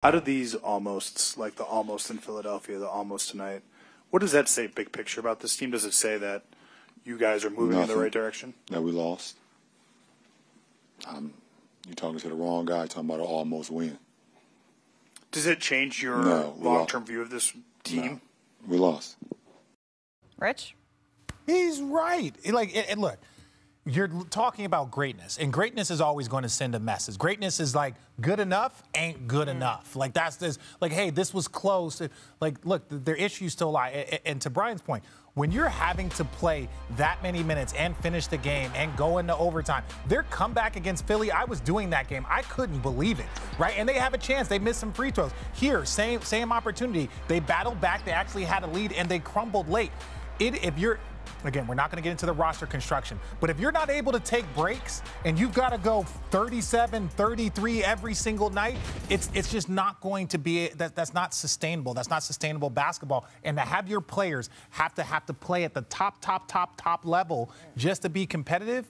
Out of these almosts, like the almost in Philadelphia, the almost tonight, what does that say big picture about this team? Does it say that you guys are moving in the right direction? That we lost. You're talking to the wrong guy, talking about an almost win. Does it change your long-term view of this team? No, we lost. Rich? He's right. Look, you're talking about greatness, and greatness is always going to send a message. Greatness is like good enough ain't good enough. Like that's this. Like, hey, this was close. Like, look, their issues still lie. And to Brian's point, when you're having to play that many minutes and finish the game and go into overtime, their comeback against Philly, I was doing that game. I couldn't believe it, right? And they have a chance. They missed some free throws. Here, same opportunity. They battled back. They actually had a lead, and they crumbled late. Again, we're not going to get into the roster construction, but if you're not able to take breaks and you've got to go 37, 33 every single night, it's just not going to be that's not sustainable. That's not sustainable basketball. And to have your players have to play at the top level just to be competitive,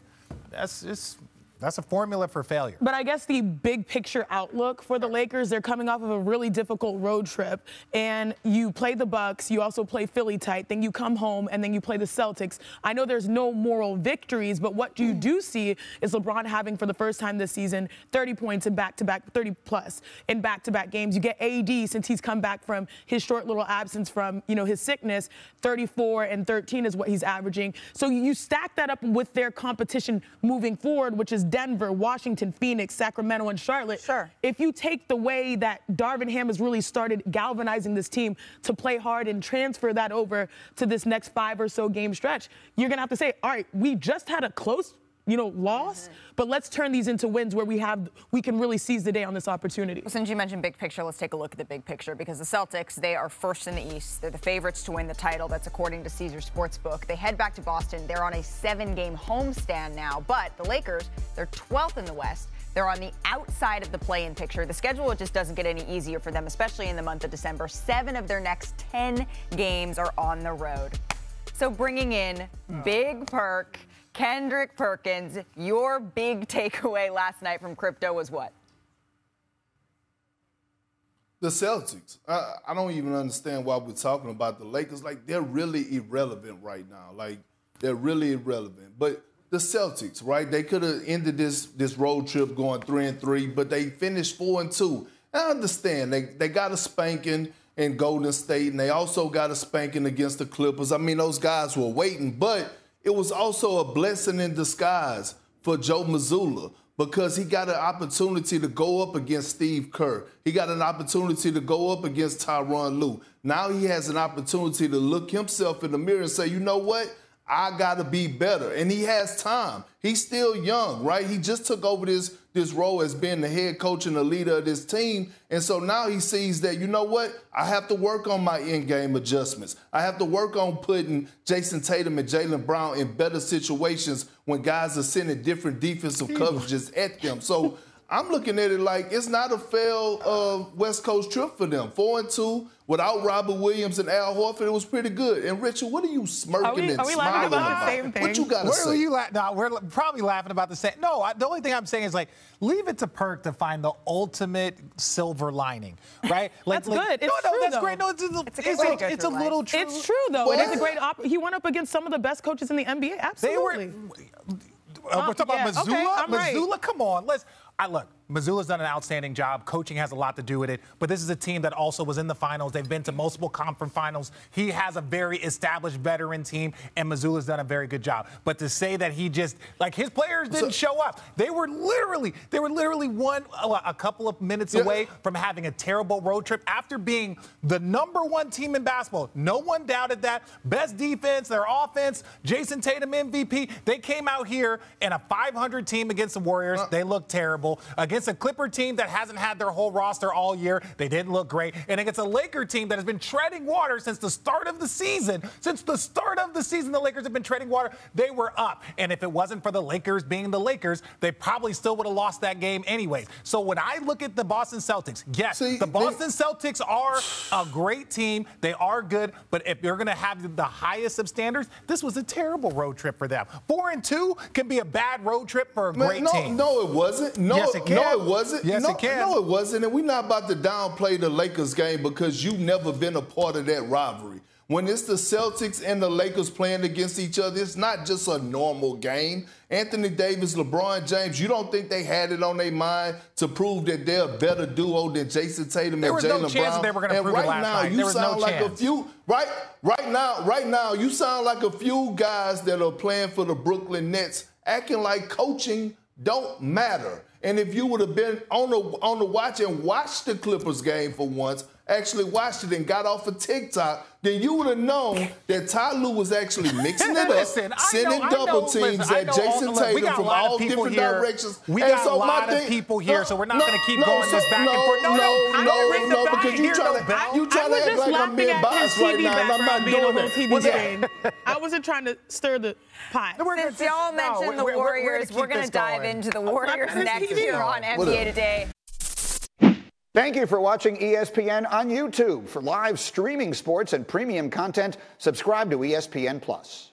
that's a formula for failure. But I guess the big picture outlook for the Lakers, they're coming off of a really difficult road trip. And you play the Bucks, you also play Philly tight, then you come home, and then you play the Celtics. I know there's no moral victories, but what you do see is LeBron having, for the first time this season, 30 points in back-to-back, 30-plus in back-to-back games. You get AD, since he's come back from his short little absence from, his sickness, 34 and 13 is what he's averaging. So you stack that up with their competition moving forward, which is Denver, Washington, Phoenix, Sacramento, and Charlotte. Sure. If you take the way that Darvin Ham has really started galvanizing this team to play hard and transfer that over to this next 5 or so game stretch, you're going to have to say, all right, we just had a close, loss, but let's turn these into wins where we can really seize the day on this opportunity. Well, since you mentioned big picture, let's take a look at the big picture, because the Celtics, they are first in the East. They're the favorites to win the title. That's according to Caesar Sportsbook. They head back to Boston. They're on a 7-game homestand now, but the Lakers, they're 12th in the West. They're on the outside of the play-in picture. The schedule just doesn't get any easier for them, especially in the month of December. 7 of their next 10 games are on the road. So bringing in Big Perk, Kendrick Perkins, your big takeaway last night from crypto was what? The Celtics. I don't even understand why we're talking about the Lakers. Like, they're really irrelevant right now. Like, they're really irrelevant. But the Celtics, right, they could have ended this road trip going 3-3, but they finished 4-2. I understand. They got a spanking in Golden State, and they also got a spanking against the Clippers. I mean, those guys were waiting, but it was also a blessing in disguise for Joe Mazzulla, because he got an opportunity to go up against Steve Kerr. He got an opportunity to go up against Tyronn Lue. Now he has an opportunity to look himself in the mirror and say, you know what? I got to be better. And he has time. He's still young, right? He just took over this role as being the head coach and the leader of this team. And so now he sees that, you know what? I have to work on my in-game adjustments. I have to work on putting Jason Tatum and Jaylen Brown in better situations when guys are sending different defensive coverages at them. So I'm looking at it like it's not a failed West Coast trip for them. 4-2 without Robert Williams and Al Horford. It was pretty good. And Richard, what are you smirking and smiling laughing about? The same thing? What you got to say? No, we're probably laughing about the same. No, the only thing I'm saying is, like, leave it to Perk to find the ultimate silver lining, right? Like, that's good. It's true, that's though. great. No, it's a little true. It's true, though. What? It is a great he went up against some of the best coaches in the NBA. Absolutely. We're talking about Mazzulla? Okay, I'm Mazzulla, right. come on. Look, Mazzulla's done an outstanding job. Coaching has a lot to do with it. But this is a team that also was in the finals. They've been to multiple conference finals. He has a very established veteran team, and Mazzulla's done a very good job. But to say that he just, like, his players didn't show up. They were literally a couple of minutes away from having a terrible road trip after being the #1 team in basketball. No one doubted that. Best defense, their offense, Jason Tatum MVP. They came out here in a 500 team against the Warriors. They looked terrible. Against a Clipper team that hasn't had their whole roster all year, they didn't look great. And against a Laker team that has been treading water since the start of the season. Since the start of the season, the Lakers have been treading water. They were up. And if it wasn't for the Lakers being the Lakers, they probably still would have lost that game anyways. So when I look at the Boston Celtics, yes, the Boston Celtics are a great team. They are good. But if you're going to have the highest of standards, this was a terrible road trip for them. 4-2 can be a bad road trip for a great team. No, it wasn't. No, yes, it can. No, it wasn't. Yes, no, it can. No, it wasn't. And we're not about to downplay the Lakers game because you've never been a part of that rivalry. When it's the Celtics and the Lakers playing against each other, it's not just a normal game. Anthony Davis, LeBron James, you don't think they had it on their mind to prove that they're a better duo than Jason Tatum and Jaylen Brown? There was no chance that they were going to prove it last night. There was no chance. Right now, you sound like a few guys that are playing for the Brooklyn Nets acting like coaching don't matter. And if you would have been on the watch and watched the Clippers game for once, actually watched it and got off of TikTok, then you would have known that Ty Lue was actually mixing it up, sending double teams at Jason Tatum from all different directions. We got a lot of people here, so we're not going to keep going this back and forth. No, because you trying to act like I'm being biased right now, and I'm not doing it. I wasn't trying to stir the pot. Since y'all mentioned the Warriors, we're going to dive into the Warriors next year on NBA Today. Thank you for watching ESPN on YouTube. For live streaming sports and premium content, subscribe to ESPN+.